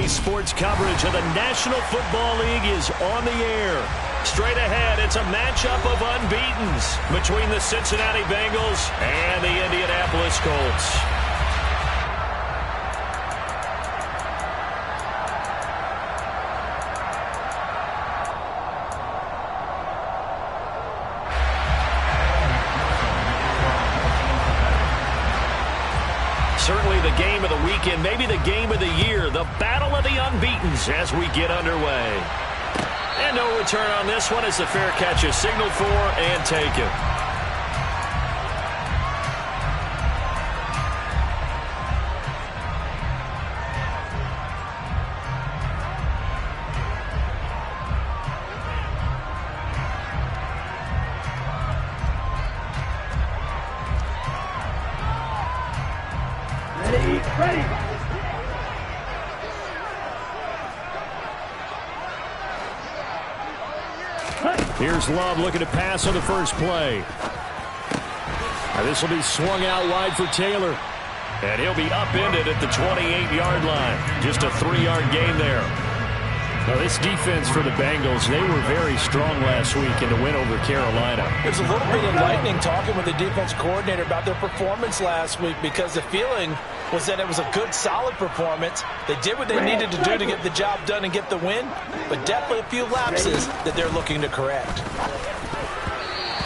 NBC Sports coverage of the National Football League is on the air. Straight ahead, it's a matchup of unbeatens between the Cincinnati Bengals and the Indianapolis Colts. Certainly the game of the weekend, maybe the game of the year, the battle of the unbeatens as we get underway. And no return on this one as the fair catch is signaled for and taken. Ready. Here's Love looking to pass on the first play. This will be swung out wide for Taylor. And he'll be upended at the 28-yard line. Just a 3-yard gain there. Now, this defense for the Bengals, they were very strong last week in the win over Carolina. It was a little bit enlightening talking with the defense coordinator about their performance last week because the feeling was that it was a good, solid performance. They did what they needed to do to get the job done and get the win, but definitely a few lapses that they're looking to correct.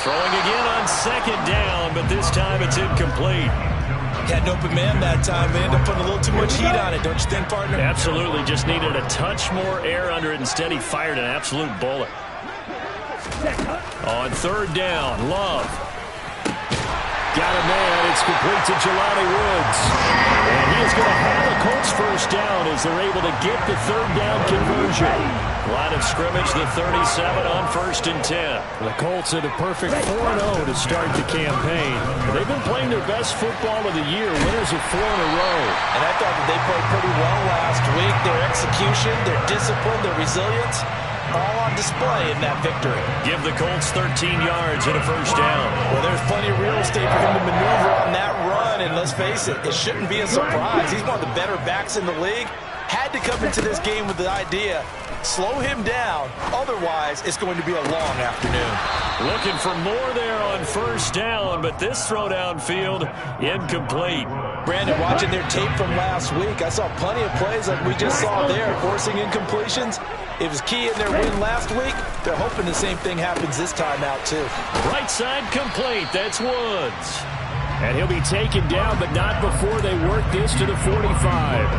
Throwing again on second down, but this time it's incomplete. Had an open man that time. They ended up putting a little too much heat on it, don't you think, partner? Absolutely. Just needed a touch more air under it. Instead, he fired an absolute bullet. On third down, Love. Got a man. It's complete to Jelani Woods. And he is going to have a Colts first down as they're able to get the third down conversion. Line of scrimmage, the 37 on 1st and 10. The Colts had a perfect 4-0 to start the campaign. They've been playing their best football of the year, winners of 4 in a row. And I thought that they played pretty well last week. Their execution, their discipline, their resilience, all on display in that victory. Give the Colts 13 yards and a first down. Well, there's plenty of real estate for him to maneuver on that run, and let's face it, it shouldn't be a surprise. He's one of the better backs in the league. Had to come into this game with the idea, slow him down, otherwise it's going to be a long afternoon. Looking for more there on first down, but this throw downfield incomplete. Brandon, watching their tape from last week, I saw plenty of plays like we just saw there, forcing incompletions. It was key in their win last week. They're hoping the same thing happens this time out, too. Right side complete. That's Woods. And he'll be taken down, but not before they work this to the 45.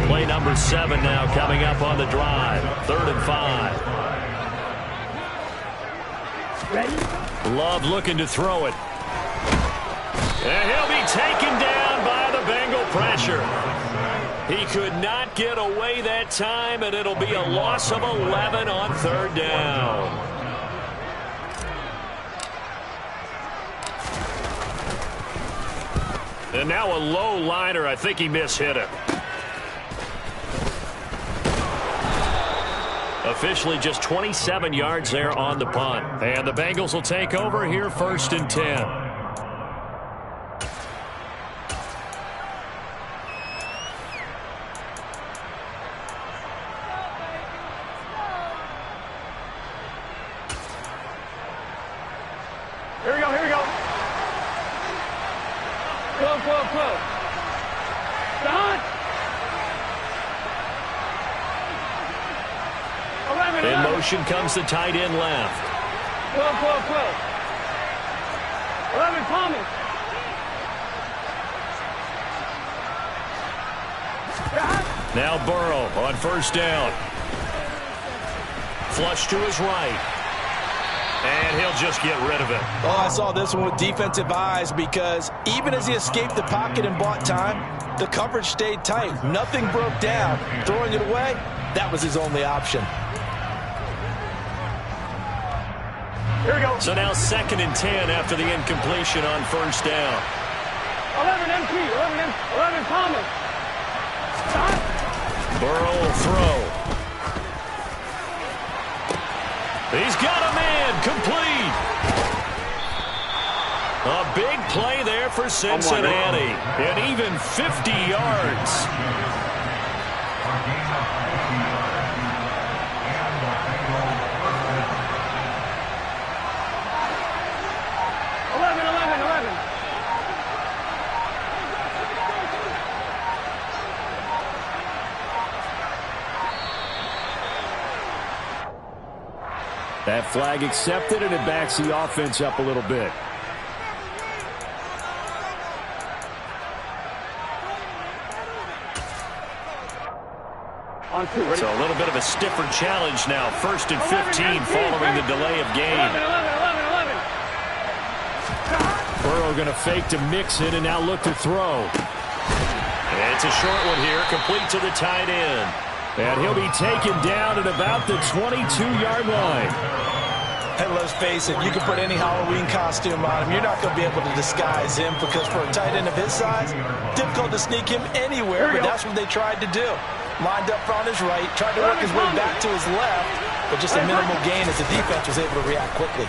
Play number 7 now coming up on the drive. 3rd and 5. Love looking to throw it. And he'll be taken down by the Bengal pressure. He could not get away that time, and it'll be a loss of 11 on 3rd down. And now a low liner. I think he mishit it. Officially just 27 yards there on the punt. And the Bengals will take over here 1st and 10. Here we go. Close. Don! In motion comes the tight end left. Close. 11, Thomas. Now Burrow on first down. Flush to his right. And he'll just get rid of it. Oh, I saw this one with defensive eyes because even as he escaped the pocket and bought time, the coverage stayed tight. Nothing broke down. Throwing it away, that was his only option. Here we go. So now 2nd and 10 after the incompletion on first down. 11 MT, 11 Thomas. Burrow will throw. He's got a man, complete. A big play there for Cincinnati. And even 50 yards. That flag accepted, and it backs the offense up a little bit. So a little bit of a stiffer challenge now. 1st and 15 following the delay of game. 11. Burrow going to fake to Mixon and now look to throw. And it's a short one here, complete to the tight end. And he'll be taken down at about the 22-yard line. Hey, let's face it, you can put any Halloween costume on him. You're not going to be able to disguise him because for a tight end of his size, difficult to sneak him anywhere, but that's what they tried to do. Lined up on his right, tried to work his way back to his left, but just a minimal gain as the defense was able to react quickly.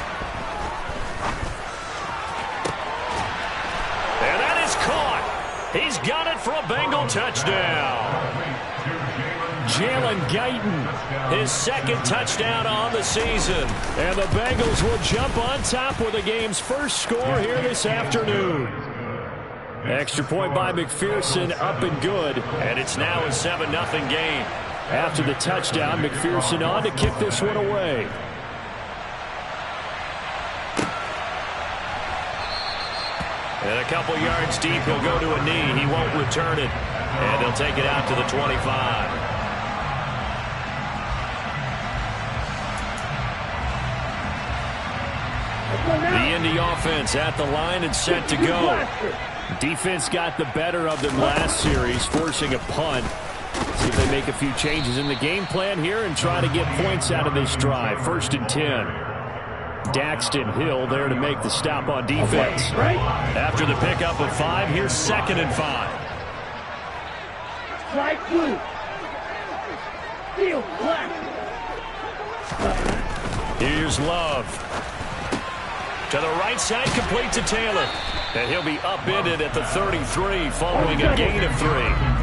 And that is caught. He's got it for a Bengal touchdown. Jalen Guyton, his 2nd touchdown on the season. And the Bengals will jump on top with the game's first score here this afternoon. Extra point by McPherson, up and good. And it's now a 7-0 game. After the touchdown, McPherson on to kick this one away. And a couple yards deep, he'll go to a knee. He won't return it. And they'll take it out to the 25. The Indy offense at the line and set to go. Defense got the better of them last series, forcing a punt. See if they make a few changes in the game plan here and try to get points out of this drive. 1st and 10. Daxton Hill there to make the stop on defense. After the pickup of 5, here's 2nd and 5. Strike 2. Field black. Here's Love. To the right side, complete to Taylor. And he'll be upended at the 33 following a gain of 3.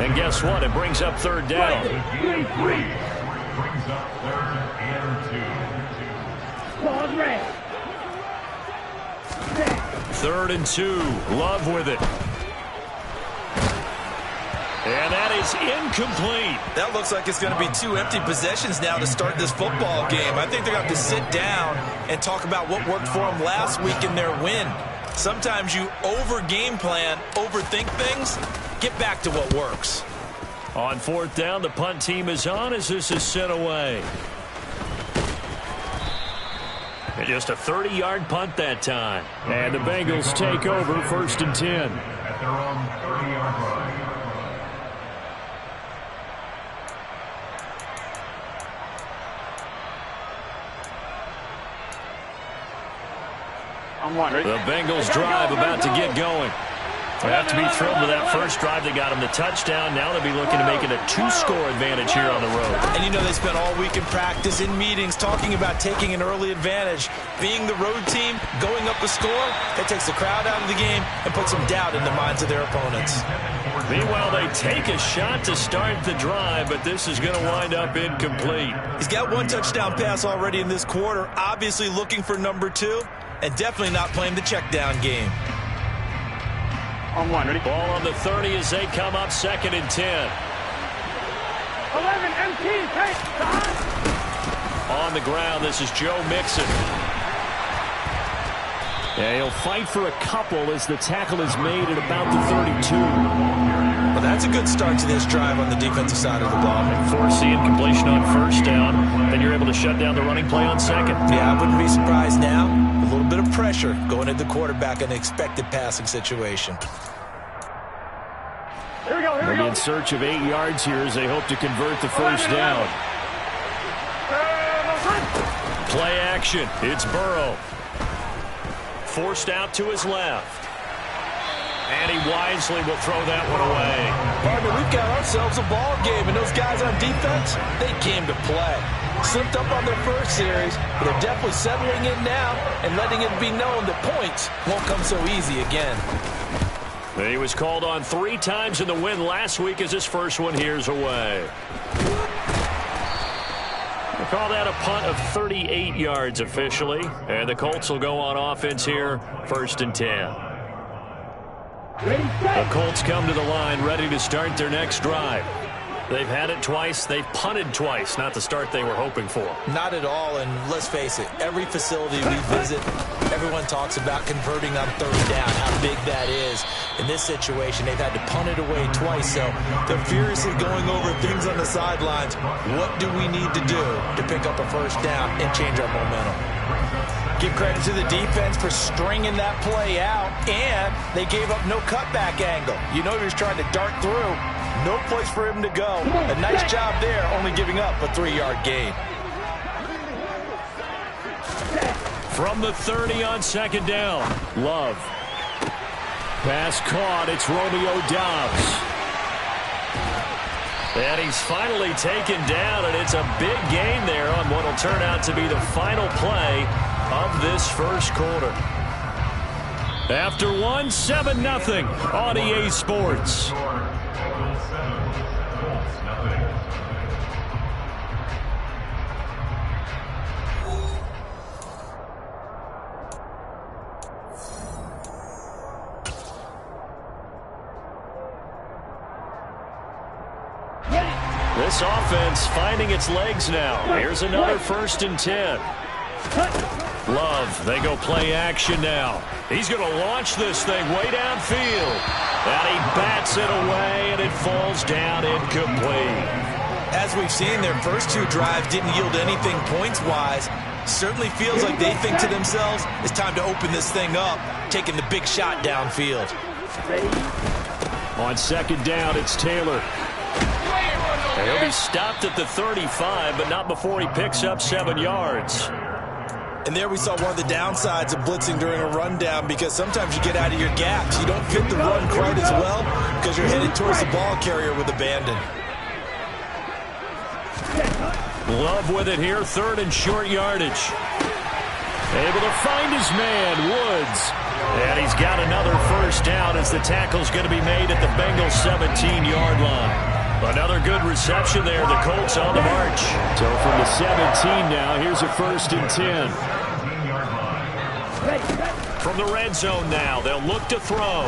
And guess what? It brings up 3rd down. Brings up 3rd and 2. 3rd and 2. Love with it. And that is incomplete. That looks like it's going to be 2 empty possessions now to start this football game. I think they're going to have to sit down and talk about what worked for them last week in their win. Sometimes you over-game plan, overthink things, get back to what works. On 4th down, the punt team is on as this is sent away. And just a 30-yard punt that time. And the Bengals take over 1st and 10. At their own 30-yard line. The Bengals drive about to get going. They have to be thrilled with that first drive. They got them the touchdown. Now they'll be looking to make it a 2-score advantage here on the road. And you know they spent all week in practice, in meetings, talking about taking an early advantage. Being the road team, going up a score, that takes the crowd out of the game and puts some doubt in the minds of their opponents. Meanwhile, they take a shot to start the drive, but this is going to wind up incomplete. He's got 1 touchdown pass already in this quarter, obviously looking for number 2, and definitely not playing the check down game. On 1, ready? Ball on the 30 as they come up 2nd and 10. 11 MT, take On the ground, this is Joe Mixon. Yeah, he'll fight for a couple as the tackle is made at about the 32. Well, that's a good start to this drive on the defensive side of the ball. And force the incompletion on 1st down. Then you're able to shut down the running play on 2nd. Yeah, I wouldn't be surprised now. A little bit of pressure going at the quarterback in an expected passing situation. Here we go, They'll be in search of 8 yards here as they hope to convert the 1st down. Play action. It's Burrow. Forced out to his left. And he wisely will throw that one away. Partner, we've got ourselves a ball game, and those guys on defense, they came to play. Slipped up on their first series, but they're definitely settling in now and letting it be known that points won't come so easy again. He was called on 3 times in the win last week as his first one here's away. We'll call that a punt of 38 yards officially. And the Colts will go on offense here, 1st and 10. The Colts come to the line ready to start their next drive. They've had it twice. They've punted twice. Not the start they were hoping for. Not at all, and let's face it, every facility we visit, everyone talks about converting on third down, how big that is. In this situation, they've had to punt it away twice, so they're furiously going over things on the sidelines. What do we need to do to pick up a first down and change our momentum? Give credit to the defense for stringing that play out, and they gave up no cutback angle. You know he was trying to dart through. No place for him to go. A nice job there, only giving up a 3-yard gain. From the 30 on second down, Love. Pass caught. It's Romeo Doubs. And he's finally taken down, and it's a big gain there on what will turn out to be the final play of this first quarter. After one, 7-0 on EA Sports. This offense finding its legs now. Here's another 1st and 10. Love, they go play action now. He's going to launch this thing way downfield. And he bats it away, and it falls down incomplete. As we've seen, their first 2 drives didn't yield anything points-wise. Certainly feels like they think to themselves, it's time to open this thing up, taking the big shot downfield. On second down, it's Taylor. And he'll be stopped at the 35, but not before he picks up 7 yards. And there we saw one of the downsides of blitzing during a rundown, because sometimes you get out of your gaps. You don't fit the run quite as well because you're headed towards the ball carrier with abandon. Love with it here, 3rd and short yardage. Able to find his man, Woods. And he's got another first down as the tackle's going to be made at the Bengals 17-yard line. Another good reception there. The Colts on the march. So from the 17 now, here's a 1st and 10. From the red zone now, they'll look to throw.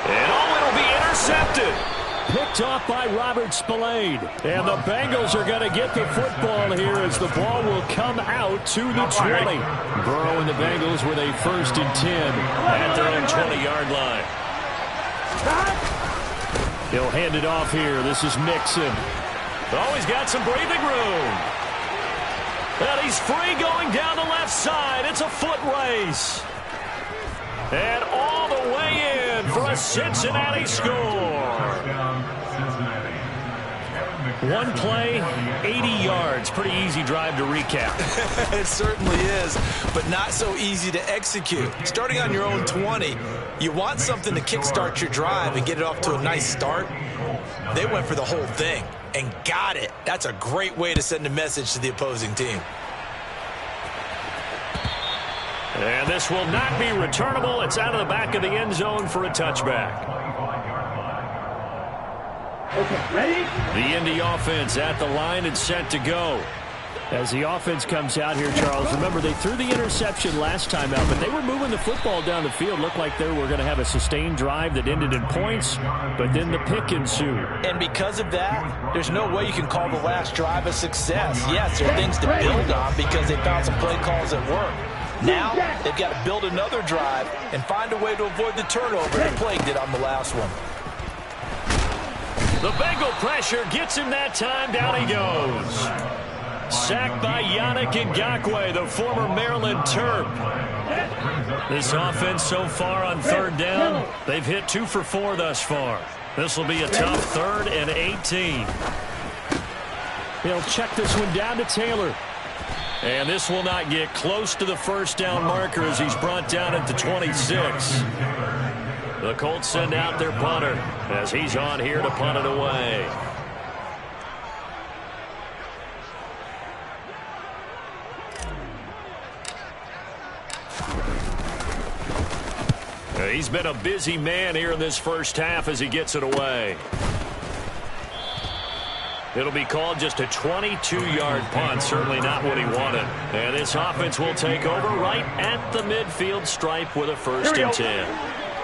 And it'll be intercepted. Picked off by Robert Spillane. And the Bengals are going to get the football here as the ball will come out to the 20. Burrow and the Bengals with a 1st and 10 at their own 20-yard line. He'll hand it off here. This is Mixon. Oh, he's got some breathing room. And he's free going down the left side. It's a foot race. And all the way in for a Cincinnati score. One play, 80 yards. Pretty easy drive to recap. It certainly is, but not so easy to execute. Starting on your own 20, you want something to kickstart your drive and get it off to a nice start. They went for the whole thing and got it. That's a great way to send a message to the opposing team. And this will not be returnable. It's out of the back of the end zone for a touchback. Okay, ready? The Indy offense at the line and set to go. As the offense comes out here, Charles, remember they threw the interception last time out, but they were moving the football down the field. Looked like they were going to have a sustained drive that ended in points, but then the pick ensued. And because of that, there's no way you can call the last drive a success. Yes, there are things to build on because they found some play calls that work. Now, they've got to build another drive and find a way to avoid the turnover that plagued it on the last one. The Bengal pressure gets him that time. Down he goes. Sacked by Yannick Ngakoue, the former Maryland Terp. This offense so far on 3rd down, they've hit 2 for 4 thus far. This will be a tough 3rd and 18. He'll check this one down to Taylor. And this will not get close to the first down marker as he's brought down at the 26. The Colts send out their punter as he's on here to punt it away. He's been a busy man here in this first half as he gets it away. It'll be called just a 22-yard punt, certainly not what he wanted. And this offense will take over right at the midfield stripe with a 1st and 10.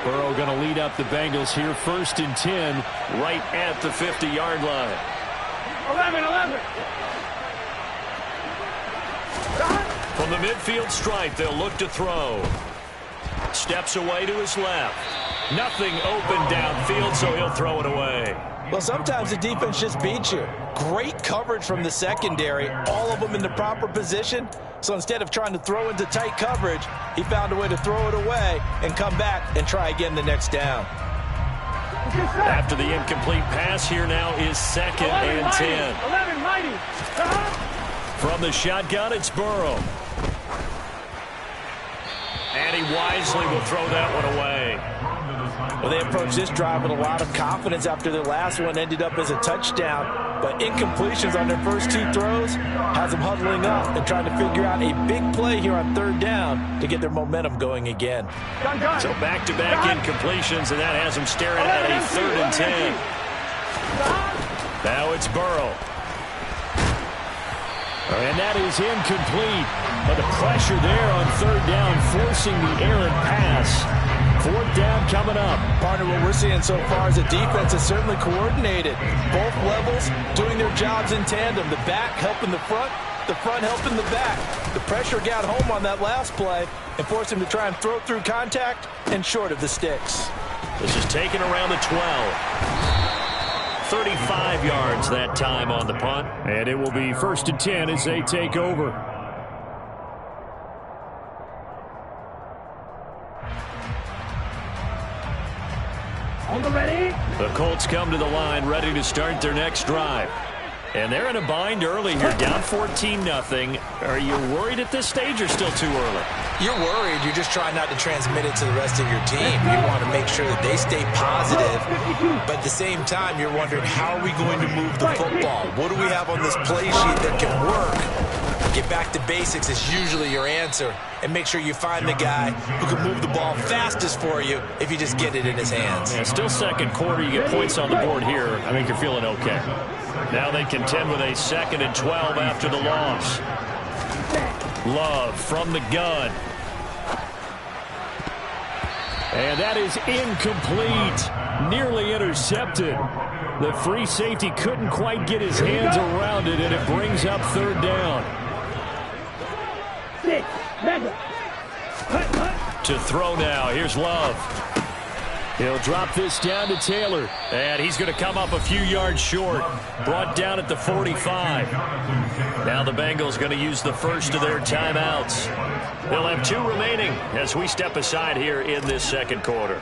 Burrow going to lead up the Bengals here, 1st and 10, right at the 50-yard line. 11. From the midfield stripe, they'll look to throw. Steps away to his left. Nothing open downfield, so he'll throw it away. Well, sometimes the defense just beats you. Great coverage from the secondary, all of them in the proper position. So instead of trying to throw into tight coverage, he found a way to throw it away and come back and try again the next down. After the incomplete pass, here now is 2nd and 10. 11 mighty. From the shotgun, it's Burrow. And he wisely will throw that one away. Well, they approached this drive with a lot of confidence after their last one ended up as a touchdown. But incompletions on their first 2 throws has them huddling up and trying to figure out a big play here on 3rd down to get their momentum going again. So back-to-back incompletions, and that has them staring at a 3rd and 10. Now it's Burrow. And that is incomplete. But the pressure there on 3rd down, forcing the errant pass. 4th down coming up. Partner, what we're seeing so far is the defense is certainly coordinated. Both levels doing their jobs in tandem. The back helping the front helping the back. The pressure got home on that last play and forced him to try and throw through contact and short of the sticks. This is taken around the 12. 35 yards that time on the punt. And it will be 1st and 10 as they take over. The Colts come to the line ready to start their next drive. And they're in a bind early here, down 14-0. Are you worried at this stage or still too early? You're worried. You're just trying not to transmit it to the rest of your team. You want to make sure that they stay positive. But at the same time, you're wondering, how are we going to move the football? What do we have on this play sheet that can work? Get back to basics is usually your answer. And make sure you find the guy who can move the ball fastest for you if you just get it in his hands. Yeah, still 2nd quarter. You get points on the board here. I think you're feeling okay. Now they contend with a 2nd and 12 after the loss. Love from the gun. And that is incomplete. Nearly intercepted. The free safety couldn't quite get his hands around it, and it brings up 3rd down. To throw now. Here's Love. He'll drop this down to Taylor. And he's going to come up a few yards short. Brought down at the 45. Now the Bengals going to use the first of their timeouts. They'll have 2 remaining as we step aside here in this 2nd quarter.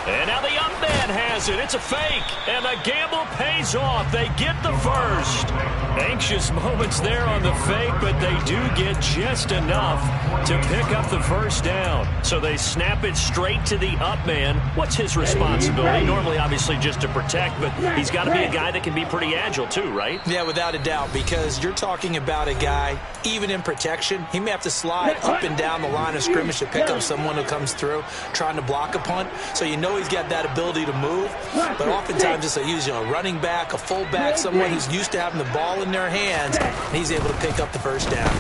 And now the young man has it. It's a fake. And the gamble pays off. They get the first. Anxious moments there on the fake, but they do get just enough to pick up the 1st down. So they snap it straight to the up man. What's his responsibility? Normally, obviously, just to protect, but he's got to be a guy that can be pretty agile too, right? Yeah, without a doubt, because you're talking about a guy, even in protection, he may have to slide up and down the line of scrimmage to pick up someone who comes through trying to block a punt. So you know he's got that ability to move, but oftentimes it's usually a running back, a fullback, someone who's used to having the ball in their hands, and he's able to pick up the 1st down.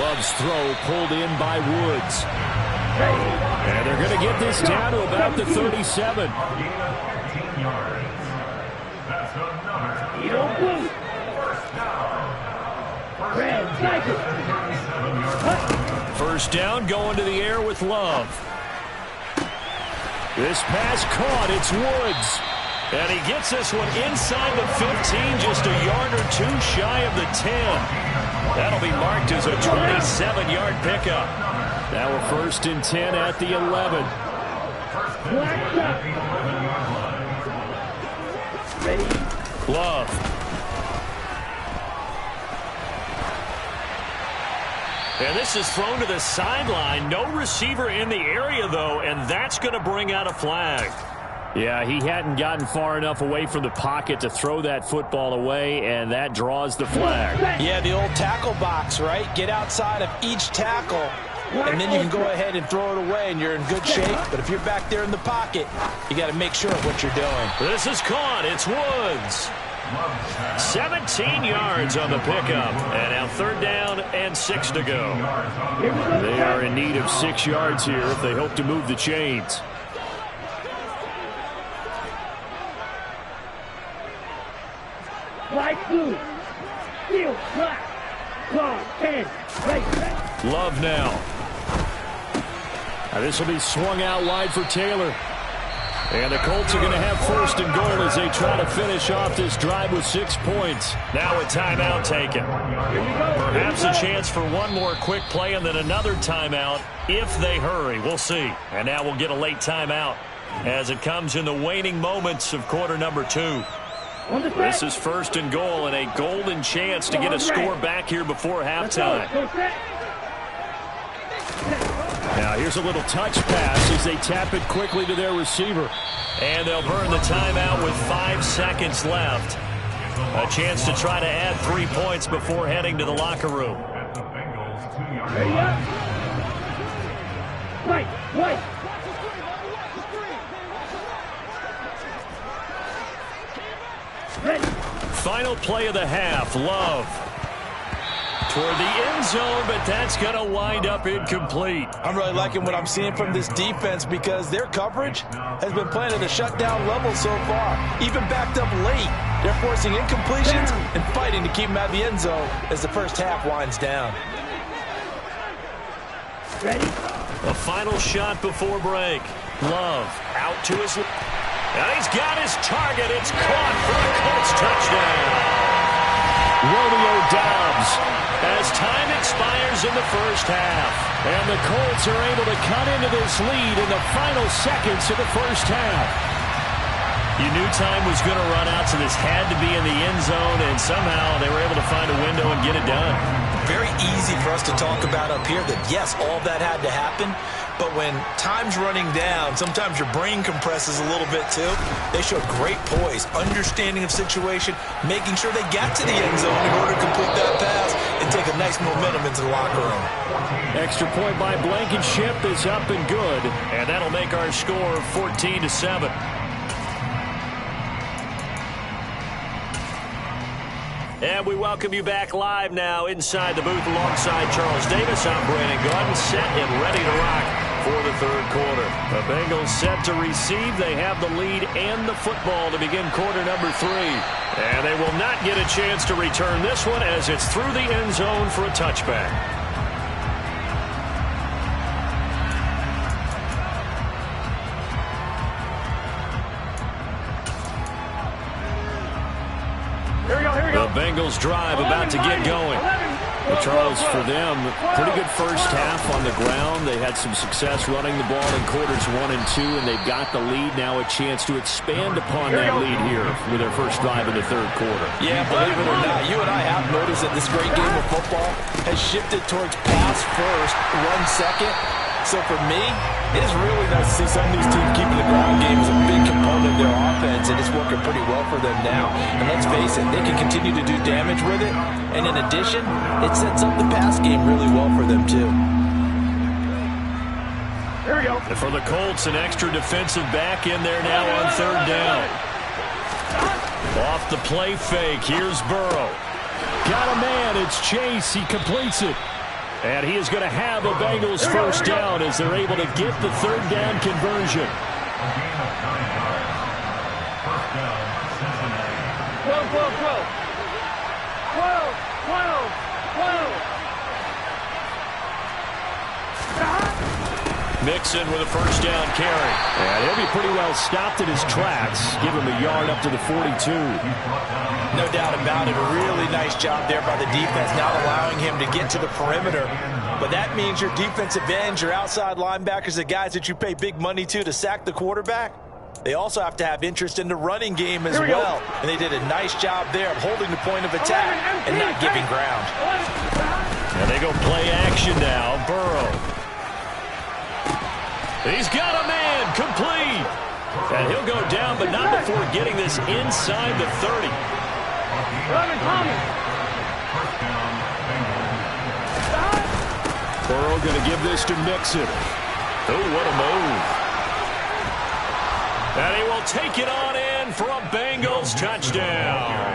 Love's throw pulled in by Woods. And they're going to get this down to about the 37. First down going to the air with Love. This pass caught. It's Woods. And he gets this one inside the 15, just a yard or 2 shy of the 10. That'll be marked as a 27-yard pickup. Now a 1st and 10 at the 11. Love. And this is thrown to the sideline. No receiver in the area, though, and that's going to bring out a flag. Yeah, he hadn't gotten far enough away from the pocket to throw that football away, and that draws the flag. Yeah, the old tackle box, right? Get outside of each tackle, and then you can go ahead and throw it away, and you're in good shape. But if you're back there in the pocket, you got to make sure of what you're doing. This is caught. It's Woods. 17 yards on the pickup. And now 3rd down and 6 to go. They are in need of 6 yards here if they hope to move the chains. Flight 2. Field flat. Call 10. Love now. This will be swung out wide for Taylor. And the Colts are going to have 1st and goal as they try to finish off this drive with 6 points. Now a timeout taken. Perhaps a chance for one more quick play and then another timeout if they hurry. We'll see. And now we'll get a late timeout as it comes in the waning moments of quarter number 2. This is 1st and goal and a golden chance to get a score back here before halftime. Now here's a little touch pass as they tap it quickly to their receiver. And they'll burn the timeout with 5 seconds left. A chance to try to add 3 points before heading to the locker room. Wait. Final play of the half. Love toward the end zone, but that's going to wind up incomplete. I'm really liking what I'm seeing from this defense because their coverage has been playing at a shutdown level so far. Even backed up late, they're forcing incompletions and fighting to keep them out of the end zone as the first half winds down. Ready? A final shot before break. Love out to his left. And he's got his target. It's caught for a Colts touchdown. Romeo Doubs as time expires in the first half. And the Colts are able to cut into this lead in the final seconds of the first half. You knew time was going to run out, so this had to be in the end zone, and somehow they were able to find a window and get it done. Very easy for us to talk about up here that, yes, all that had to happen, but when time's running down, sometimes your brain compresses a little bit too. They showed great poise, understanding of situation, making sure they got to the end zone in order to complete that pass and take a nice momentum into the locker room. Extra point by Blankenship is up and good, and that'll make our score 14-7. And we welcome you back live now inside the booth alongside Charles Davis. I'm Brandon Gordon, set and ready to rock for the 3rd quarter. The Bengals set to receive. They have the lead and the football to begin quarter number 3. And they will not get a chance to return this one as it's through the end zone for a touchback. The Bengals drive about to get going. Well, Charles, for them, pretty good first half on the ground. They had some success running the ball in quarters 1 and 2, and they've got the lead. Now a chance to expand upon that lead here with their first drive in the 3rd quarter. Yeah, believe it or not, you and I have noticed that this great game of football has shifted towards pass first, run second. So for me, it is really nice to see some of these teams keeping the ground game as a big component of their offense, and it's working pretty well for them now. And let's face it, they can continue to do damage with it. And in addition, it sets up the pass game really well for them too. Here we go. And for the Colts, an extra defensive back in there now on 3rd down. Off the play fake, here's Burrow. Got a man, it's Chase, he completes it. And he is going to have a Bengals first down as they're able to get the 3rd down conversion. 12. Mixon with a first down carry. And he'll be pretty well stopped in his tracks. Give him a yard up to the 42. No doubt about it. A really nice job there by the defense, not allowing him to get to the perimeter. But that means your defensive ends, your outside linebackers, the guys that you pay big money to sack the quarterback, they also have to have interest in the running game as well. And they did a nice job there of holding the point of attack and not giving ground. And they go play action now. Burrow. He's got a man, complete. And he'll go down, but not before getting this inside the 30. Burrow going to give this to Mixon. Oh, what a move. And he will take it on in for a Bengals touchdown.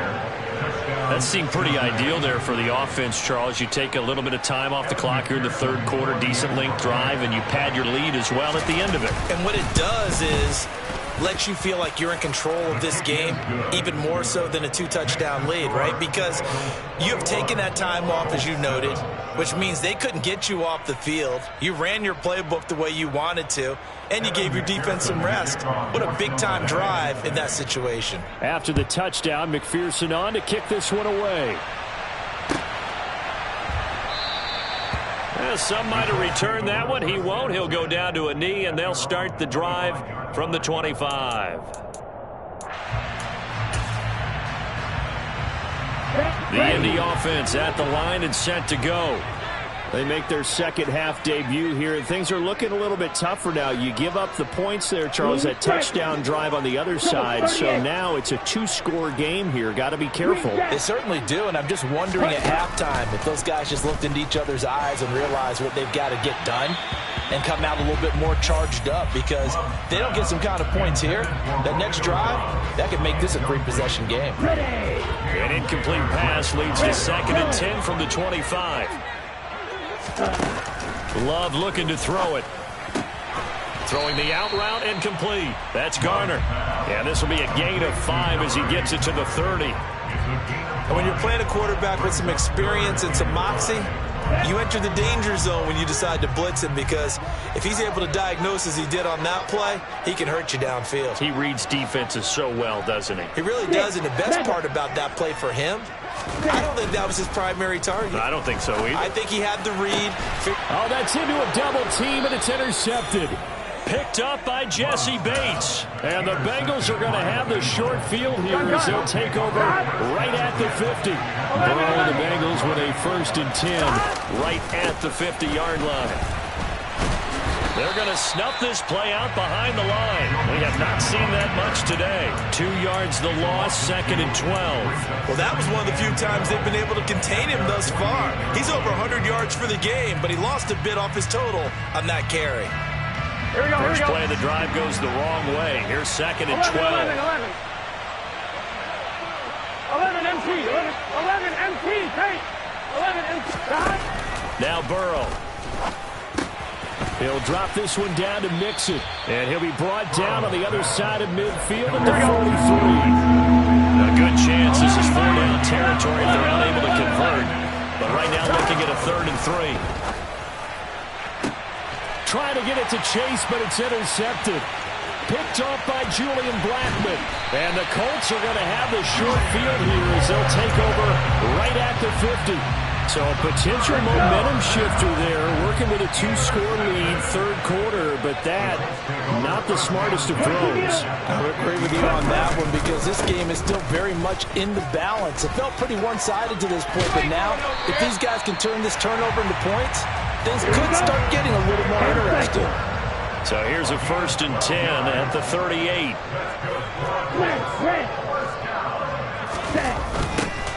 That seemed pretty ideal there for the offense, Charles. You take a little bit of time off the clock here in the third quarter, decent length drive, and you pad your lead as well at the end of it. And what it does is let you feel like you're in control of this game, even more so than a 2-touchdown lead, right? Because you have taken that time off, as you noted, which means they couldn't get you off the field. You ran your playbook the way you wanted to, and you gave your defense some rest. What a big-time drive in that situation. After the touchdown, McPherson on to kick this one away. Some might have returned that one. He won't. He'll go down to a knee, and they'll start the drive from the 25. The Indy offense at the line and set to go. They make their second half debut here, and things are looking a little bit tougher now. You give up the points there, Charles, that touchdown drive on the other side, so now it's a 2-score game here. Got to be careful. They certainly do, and I'm just wondering at halftime if those guys just looked into each other's eyes and realized what they've got to get done and come out a little bit more charged up, because if they don't get some kind of points here, that next drive, that could make this a 3-possession game. An incomplete pass leads to 2nd and 10 from the 25. Love looking to throw it. Throwing the out route and complete. That's Garner. And this will be a gain of 5 as he gets it to the 30. And when you're playing a quarterback with some experience and some moxie, you enter the danger zone when you decide to blitz him, because if he's able to diagnose as he did on that play, he can hurt you downfield. He reads defenses so well, doesn't he? He really does, and the best part about that play for him, I don't think that was his primary target. I don't think so either. I think he had the read. Oh, that's into a double team, and it's intercepted. Picked up by Jesse Bates. And the Bengals are going to have the short field here as they'll take over right at the 50. The Bengals with a 1st and 10 right at the 50-yard line. They're going to snuff this play out behind the line. We have not seen that much today. 2 yards the loss, 2nd and 12. Well, that was one of the few times they've been able to contain him thus far. He's over 100 yards for the game, but he lost a bit off his total on that carry. Here we go, First play of the drive goes the wrong way. Here's 2nd and 12. 11 MT, 11 MT, take. 11 MT. Now Burrow. He'll drop this one down to Mixon. And he'll be brought down on the other side of midfield at the 43. A good chance this is 4-down territory if they're unable to convert. But right now looking at a 3rd and 3. Trying to get it to Chase, but it's intercepted. Picked off by Julian Blackmon. And the Colts are going to have the short field here as they'll take over right at the 50. So a potential momentum shifter there, working with a 2-score lead, 3rd quarter, but that, not the smartest of throws. I would agree with you on that one, because this game is still very much in the balance. It felt pretty one-sided to this point, but now, if these guys can turn this turnover into points, things could start getting a little more interesting. So here's a 1st and 10 at the 38.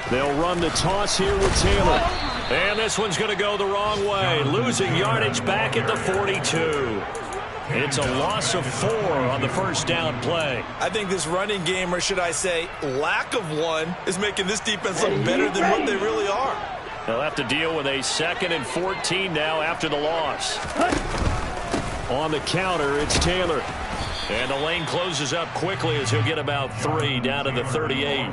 They'll run the toss here with Taylor. And this one's going to go the wrong way. Losing yardage back at the 42. It's a loss of 4 on the 1st down play. I think this running game, or should I say lack of one, is making this defense look better than what they really are. They'll have to deal with a 2nd and 14 now after the loss. On the counter, it's Taylor. And the lane closes up quickly as he'll get about 3 down to the 38.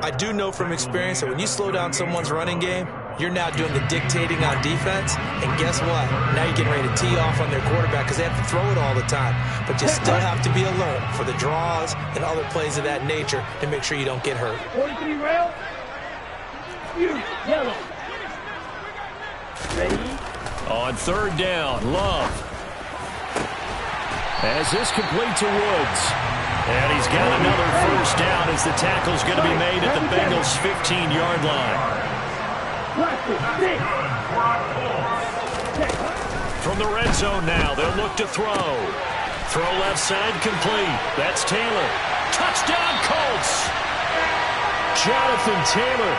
I do know from experience that when you slow down someone's running game, you're now doing the dictating on defense, and guess what? Now you're getting ready to tee off on their quarterback because they have to throw it all the time. But you still have to be alert for the draws and other plays of that nature to make sure you don't get hurt. 43 rail. Yellow. Ready? On 3rd down, Love. As this complete to Woods. And he's got another 1st down as the tackle's going to be made at the Bengals' 15-yard line. From the red zone now, they'll look to throw. Throw left side complete. That's Taylor. Touchdown, Colts! Jonathan Taylor,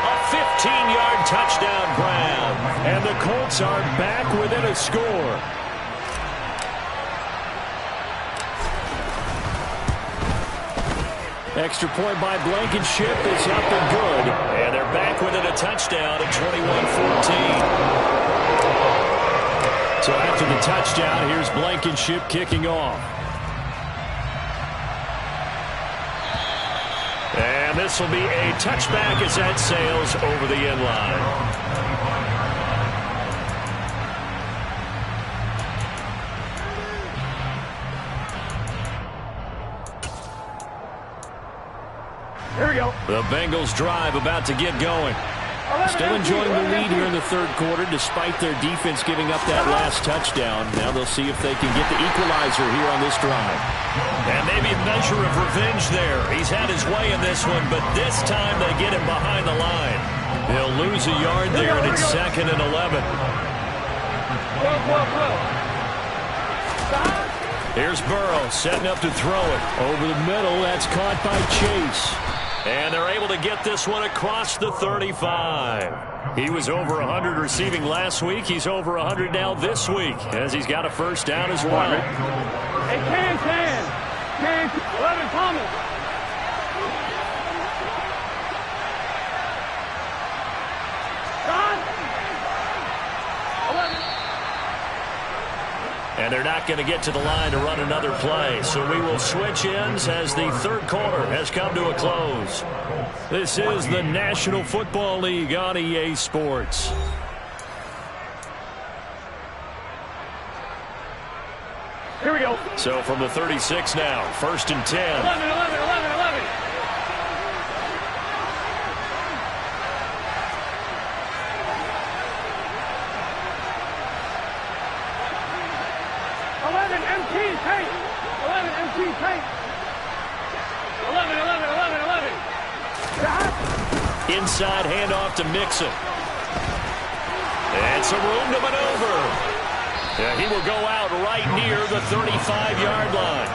a 15-yard touchdown grab. And the Colts are back within a score. Extra point by Blankenship is up and good. And they're back within a touchdown at 21-14. So after the touchdown, here's Blankenship kicking off. And this will be a touchback as that sails over the end line. Here we go. The Bengals drive about to get going. Still enjoying the lead here in the third quarter despite their defense giving up that last touchdown. Now they'll see if they can get the equalizer here on this drive. And maybe a measure of revenge there. He's had his way in this one, but this time they get him behind the line. They'll lose a yard there, and it's 2nd and 11. Here's Burrow setting up to throw it. Over the middle, that's caught by Chase. And they're able to get this one across the 35. He was over 100 receiving last week. He's over 100 now this week as he's got a first down as well. Hey, Can. 11 Thomas. John. 11. And they're not going to get to the line to run another play. So we will switch ends as the third quarter has come to a close. This is the National Football League on EA Sports. Here we go. So from the 36 now, 1st and 10. 11. 11 MT tape. 11 MT tape. 11. Inside handoff to Mixon. And some room to maneuver. Yeah, he will go out right near the 35-yard line.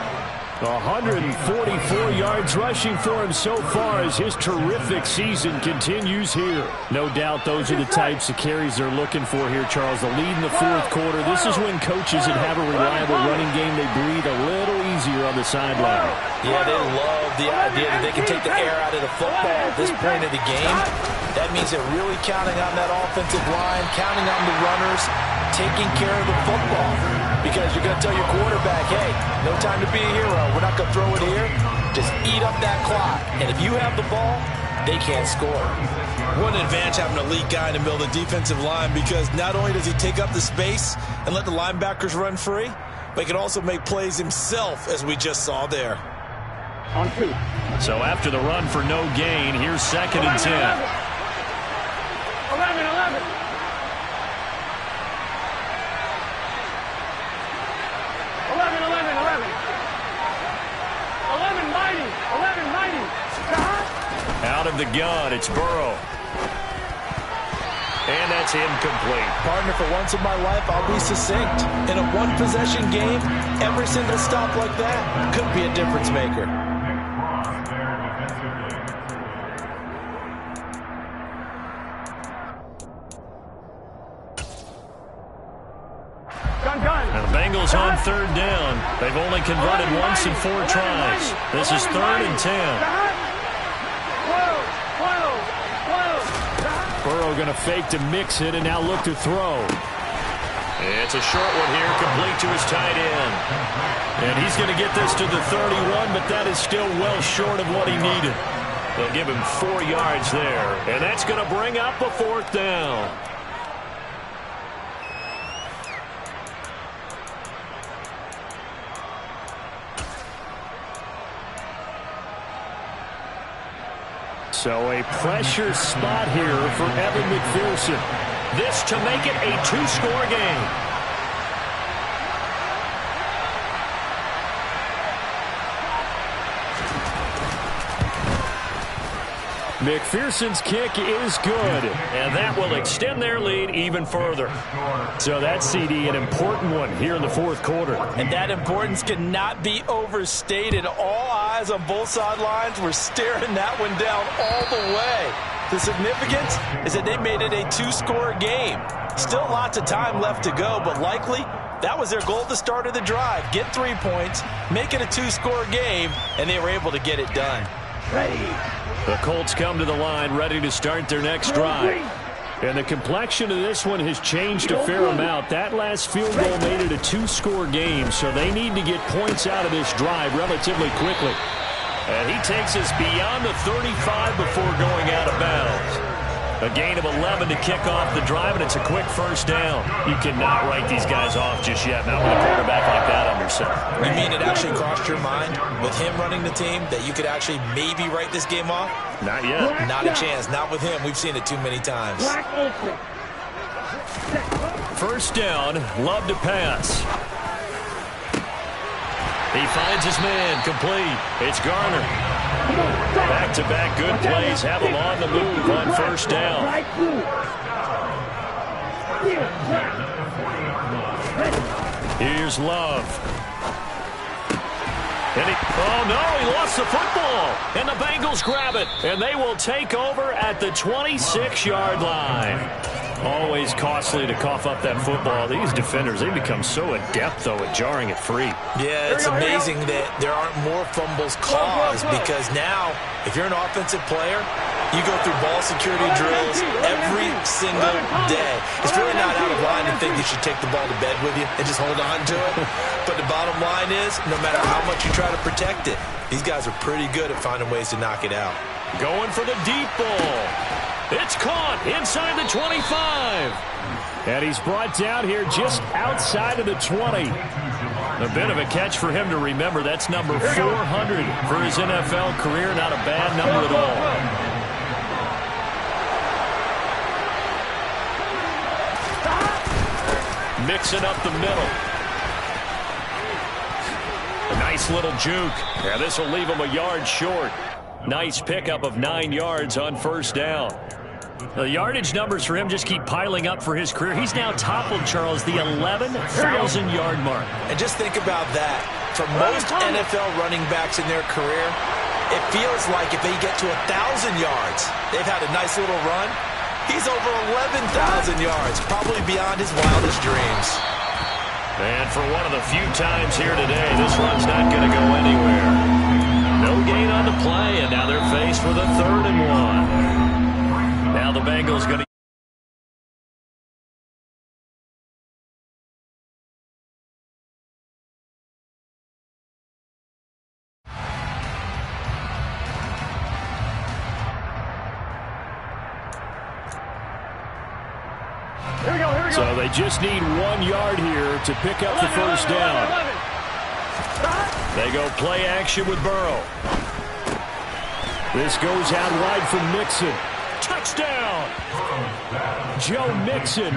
144 yards rushing for him so far as his terrific season continues here. No doubt those are the types of carries they're looking for here, Charles. The lead in the fourth quarter. This is when coaches that have a reliable running game, they breathe a little easier on the sideline. Yeah, they love the idea that they can take the air out of the football at this point of the game. That means they're really counting on that offensive line, counting on the runners, taking care of the football. Because you're going to tell your quarterback, hey, no time to be a hero. We're not going to throw it here. Just eat up that clock. And if you have the ball, they can't score. What an advantage having a elite guy in the middle of the defensive line, because not only does he take up the space and let the linebackers run free, but he can also make plays himself, as we just saw there. On 2. So after the run for no gain, here's 2nd and 10. 11. 11 mighty. Out of the gun, it's Burrow. And that's incomplete. Partner, for once in my life, I'll be succinct. In a one-possession game, every single stop like that could be a difference maker. And the Bengals on 3rd down. They've only converted once in 4 tries. This is 3rd and 10. Burrow going to fake to mix it and now look to throw. It's a short one here, complete to his tight end. And he's going to get this to the 31, but that is still well short of what he needed. They'll give him 4 yards there, and that's going to bring up a 4th down. So a pressure spot here for Evan McPherson. This to make it a 2-score game. McPherson's kick is good, and that will extend their lead even further. So that CD, an important one here in the fourth quarter. And that importance cannot be overstated. All eyes on both sidelines were staring that one down all the way. The significance is that they made it a 2-score game. Still lots of time left to go, but likely that was their goal at the start of the drive. Get 3 points, make it a 2-score game, and they were able to get it done. The Colts come to the line ready to start their next drive. And the complexion of this one has changed a fair amount. That last field goal made it a 2-score game, so they need to get points out of this drive relatively quickly. And he takes us beyond the 35 before going out of bounds. A gain of 11 to kick off the drive, and it's a quick first down. You cannot write these guys off just yet, not with a quarterback like that under center. You mean it actually crossed your mind with him running the team that you could actually maybe write this game off? Not yet. Not a chance. Not with him. We've seen it too many times. First down, Love to pass. He finds his man, complete. It's Garner. Back-to-back good plays have him on the move on first down. Here's Love. And oh no, he lost the football. And the Bengals grab it. And they will take over at the 26-yard line. Always costly to cough up that football. These defenders, they become so adept, though, at jarring it free. Yeah, it's amazing that there aren't more fumbles caused because now, if you're an offensive player, you go through ball security drills every single day. It's really not out of line to think you should take the ball to bed with you and just hold on to it. But the bottom line is, no matter how much you try to protect it, these guys are pretty good at finding ways to knock it out. Going for the deep ball. It's caught inside the 25. And he's brought down here just outside of the 20. A bit of a catch for him to remember. That's number 400 for his NFL career. Not a bad number at all. Mixing up the middle. A nice little juke. Yeah, this will leave him a yard short. Nice pickup of 9 yards on first down. The yardage numbers for him just keep piling up for his career. He's now toppled, Charles, the 11,000-yard mark. And just think about that. For most NFL running backs in their career, it feels like if they get to 1,000 yards, they've had a nice little run. He's over 11,000 yards, probably beyond his wildest dreams. And for one of the few times here today, this run's not going to go anywhere. No gain on the play, and now they're faced with a 3rd and 1. Now the Bengals going to... So they just need 1 yard here to pick up the first down. They go play action with Burrow. This goes out wide for Mixon. Touchdown! Joe Mixon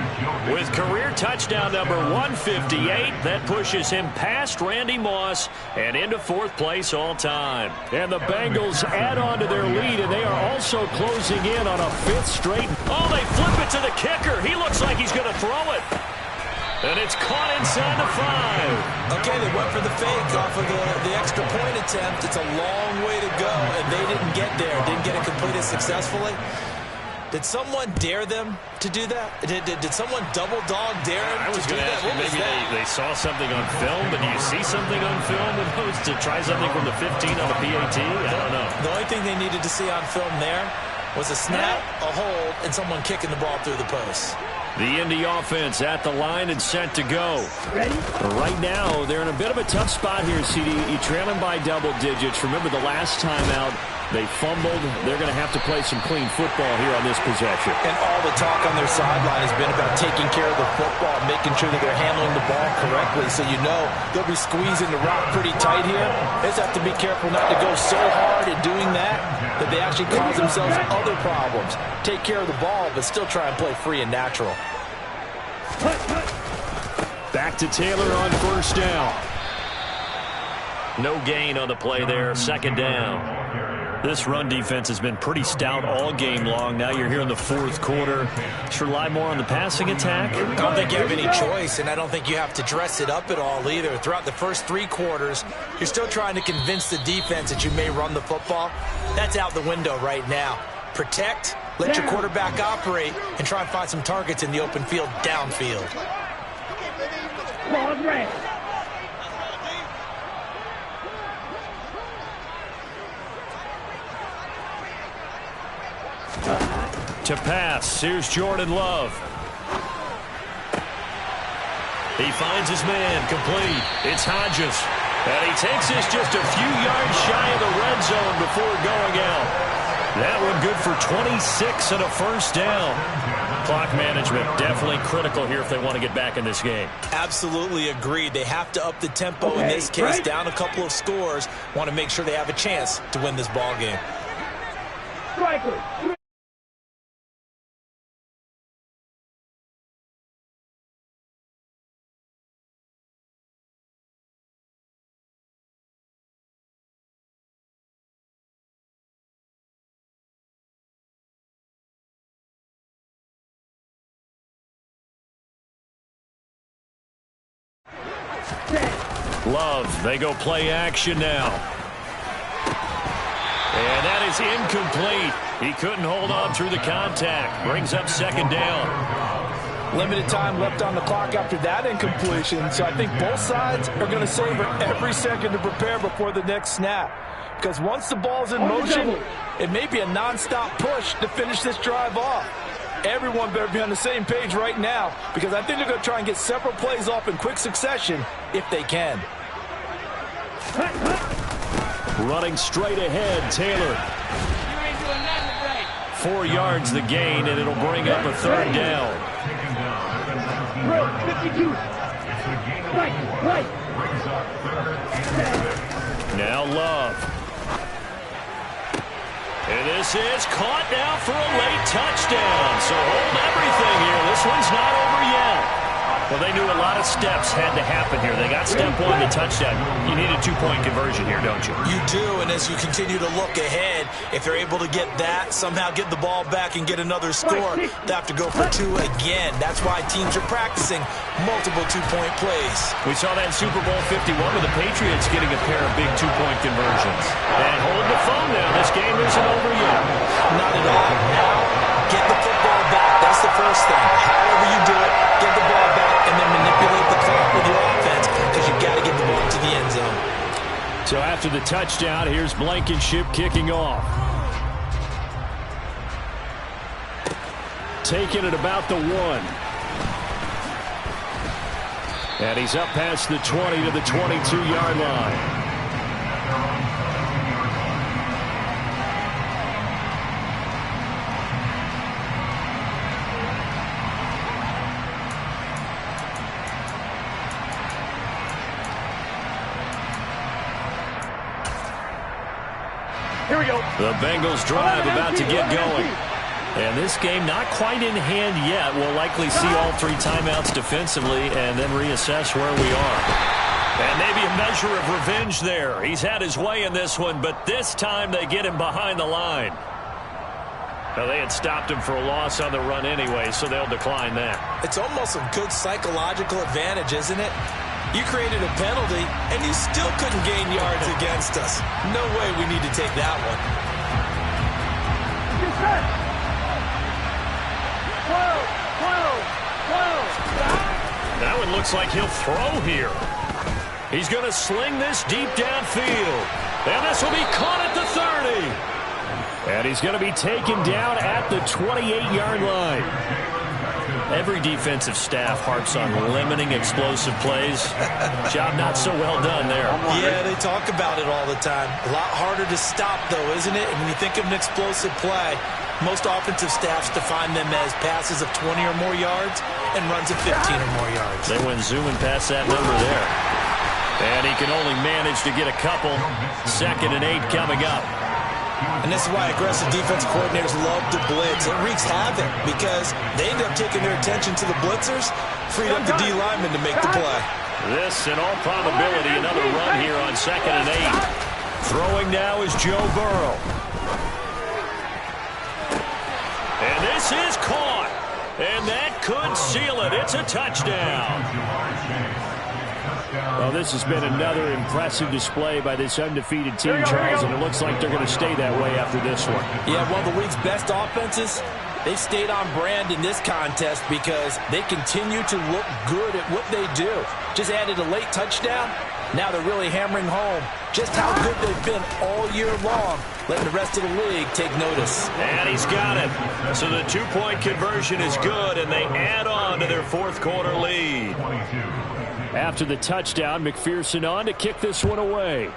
with career touchdown number 158. That pushes him past Randy Moss and into 4th place all time. And the Bengals add on to their lead, and they are also closing in on a 5th straight. Oh, they flip it to the kicker. He looks like he's going to throw it. And it's caught inside the 5. Okay, they went for the fake off of the extra point attempt. It's a long way to go, and they didn't get there. Didn't get it completed successfully. Did someone dare them to do that? Did someone double dog dare them to do that? Maybe they saw something on film, but do you see something on film to try something from the 15 on the PAT? I don't know. The only thing they needed to see on film there was a snap, a hold, and someone kicking the ball through the post. The Indy offense at the line and set to go. Ready? Right now, they're in a bit of a tough spot here, CD. You're trailing by double digits. Remember the last time out, they fumbled. They're going to have to play some clean football here on this possession. And all the talk on their sideline has been about taking care of the football, making sure that they're handling the ball correctly. So you know they'll be squeezing the rock pretty tight here. They just have to be careful not to go so hard in doing that they actually cause themselves other problems. Take care of the ball, but still try and play free and natural. Back to Taylor on first down. No gain on the play there. 2nd down. This run defense has been pretty stout all game long. Now you're here in the 4th quarter. Just rely more on the passing attack. I don't think you have any choice, and I don't think you have to dress it up at all either. Throughout the first 3 quarters, you're still trying to convince the defense that you may run the football. That's out the window right now. Protect, let your quarterback operate, and try and find some targets in the open field downfield. Ball red. To pass, here's Jordan Love. He finds his man, complete. It's Hodges. And he takes this just a few yards shy of the red zone before going out. That one good for 26 and a first down. Clock management definitely critical here if they want to get back in this game. Absolutely agreed. They have to up the tempo in this case, down a couple of scores. Want to make sure they have a chance to win this ball game. Striker. Love, they go play action now. And that is incomplete. He couldn't hold on through the contact. Brings up second down. Limited time left on the clock after that incompletion, so I think both sides are going to savor every second to prepare before the next snap. Because once the ball's in motion, it may be a non-stop push to finish this drive off. Everyone better be on the same page right now, because I think they're going to try and get several plays off in quick succession if they can. Running straight ahead, Taylor. 4 yards the gain, and it'll bring up a third down. 52. Right. Now Love. And this is caught now for a late touchdown. So hold everything here. This one's not over yet. Well, they knew a lot of steps had to happen here. They got step one, the touchdown. You need a two-point conversion here, don't you? You do, and as you continue to look ahead, if they're able to get that, somehow get the ball back and get another score, they have to go for two again. That's why teams are practicing multiple two-point plays. We saw that in Super Bowl 51 with the Patriots getting a pair of big two-point conversions. And hold the phone now. This game isn't over yet. Not at all. Now, get the football back. That's the first thing. However you do it, get the ball back and then manipulate the clock with your offense, because you've got to get the ball to the end zone. So after the touchdown, here's Blankenship kicking off. Taking it about the 1. And he's up past the 20 to the 22-yard line. Here we go. The Bengals drive about to get going. And this game not quite in hand yet. We'll likely see all 3 timeouts defensively and then reassess where we are. And maybe a measure of revenge there. He's had his way in this one, but this time they get him behind the line. Now, they had stopped him for a loss on the run anyway, so they'll decline that. It's almost a good psychological advantage, isn't it? You created a penalty, and you still couldn't gain yards against us. No way we need to take that one. That one looks like he'll throw here. He's going to sling this deep downfield. And this will be caught at the 30. And he's going to be taken down at the 28-yard line. Every defensive staff harps on limiting explosive plays. Job not so well done there. Yeah, they talk about it all the time. A lot harder to stop, though, isn't it? And when you think of an explosive play, most offensive staffs define them as passes of 20 or more yards and runs of 15 or more yards. They went zooming past that number there. And he can only manage to get a couple. 2nd and 8 coming up. And this is why aggressive defense coordinators love to blitz. It wreaks havoc because they end up taking their attention to the blitzers, freed up the D lineman to make the play. This, in all probability, another run here on 2nd and 8. Throwing now is Joe Burrow. And this is caught. And that could seal it. It's a touchdown. Well, this has been another impressive display by this undefeated team, Charles, and it looks like they're going to stay that way after this one. Yeah, one of the league's best offenses. They've stayed on brand in this contest because they continue to look good at what they do. Just added a late touchdown. Now they're really hammering home just how good they've been all year long, letting the rest of the league take notice. And he's got it. So the two-point conversion is good, and they add on to their fourth quarter lead. After the touchdown, McPherson on to kick this one away.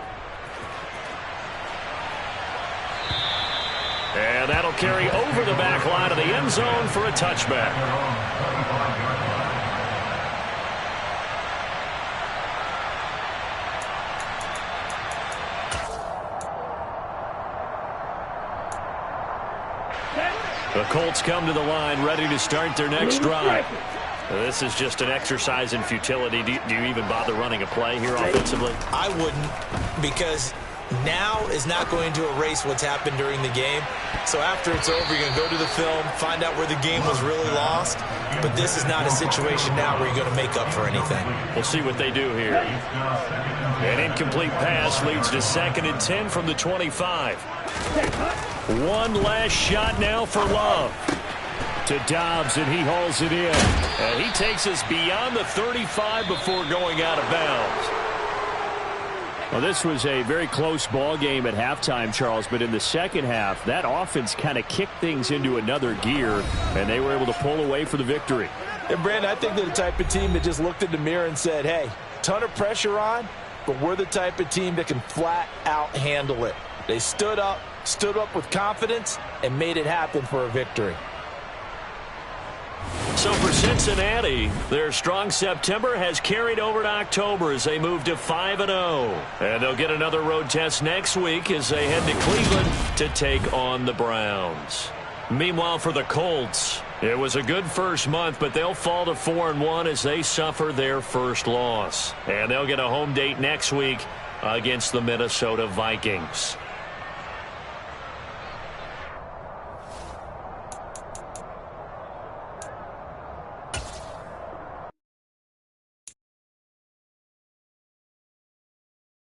And that'll carry over the back line of the end zone for a touchback. The Colts come to the line ready to start their next drive. This is just an exercise in futility. Do you even bother running a play here offensively? I wouldn't, because now is not going to erase what's happened during the game. So after it's over, you're going to go to the film, find out where the game was really lost. But this is not a situation now where you're going to make up for anything. We'll see what they do here. An incomplete pass leads to 2nd and 10 from the 25. One last shot now for Love. To Dobbs, and he hauls it in. And he takes us beyond the 35 before going out of bounds. Well, this was a very close ball game at halftime, Charles, but in the second half, that offense kind of kicked things into another gear, and they were able to pull away for the victory. And, Brandon, I think they're the type of team that just looked in the mirror and said, hey, ton of pressure on, but we're the type of team that can flat out handle it. They stood up with confidence, and made it happen for a victory. So for Cincinnati, their strong September has carried over to October as they move to 5-0. And they'll get another road test next week as they head to Cleveland to take on the Browns. Meanwhile, for the Colts, it was a good first month, but they'll fall to 4-1 as they suffer their first loss. And they'll get a home date next week against the Minnesota Vikings.